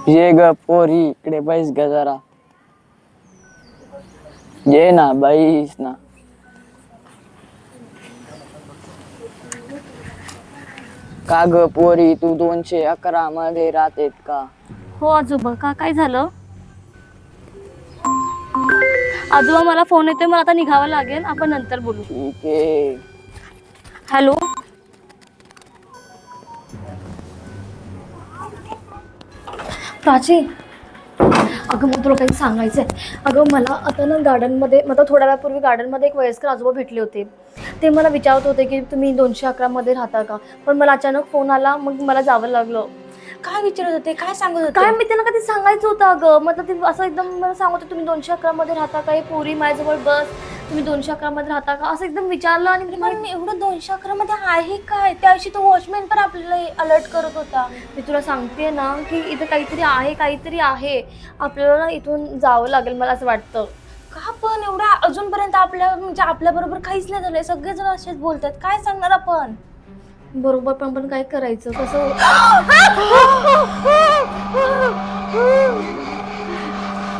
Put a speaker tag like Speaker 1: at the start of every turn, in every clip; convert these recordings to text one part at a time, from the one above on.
Speaker 1: ये ग पोरी इकडे बैस ग जरा. ये ना बैस ना. का ग पोरी तू 211 मध्ये राहतेत का?
Speaker 2: हो आजोबा, का काय झालं? आजोबा मला फोन येतोय, मला आता निघावं लागेल, आपण नंतर बोलू.
Speaker 1: ठीक आहे.
Speaker 2: हॅलो. प्राची, अगं मग तुला काही सांगायचं आहे. अगं मला आता ना गार्डनमध्ये, मला थोड्या वेळापूर्वी गार्डनमध्ये एक वयस्कर आजोबा भेटले होते. ते मला विचारत होते की तुम्ही 211 मध्ये राहता का. पण मला अचानक फोन आला, मग मला जावं लागलं.
Speaker 3: काय विचारत होते, काय सांगत होते?
Speaker 2: काय मी त्यांना कधी सांगायचं होतं अगं, मतलब ते असं एकदम मला सांगत होते तुम्ही 211 मध्ये राहता का, पोरी माझ्याजवळ बस, तुम्ही 211 मध्ये राहता का, असं एकदम विचारलं. आणि
Speaker 3: पण एवढं 211 मध्ये आहे काय? त्याशी तो वॉचमॅन पण आपल्याला अलर्ट करत होता.
Speaker 2: मी तुला सांगते ना की इथं काहीतरी आहे, आपल्याला ना इथून जावं लागेल मला असं वाटतं.
Speaker 3: का पण एवढा अजूनपर्यंत आपल्या म्हणजे आपल्या बरोबर काहीच नाही झालंय, सगळेजण असेच बोलतात, काय सांगणार आपण?
Speaker 2: बरोबर, पण काय करायचं कसं?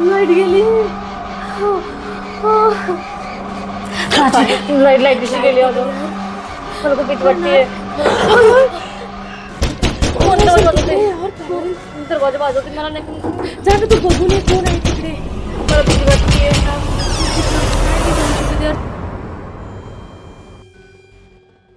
Speaker 2: लाईट गेली. लाईट कशी गेली अगं, मला खूप भीती वाटतेय. दरवाजा वाजवते, मला नाही
Speaker 3: जा तू बघून ये कोण आहे तिकडे.
Speaker 2: मला भीती वाटतेय.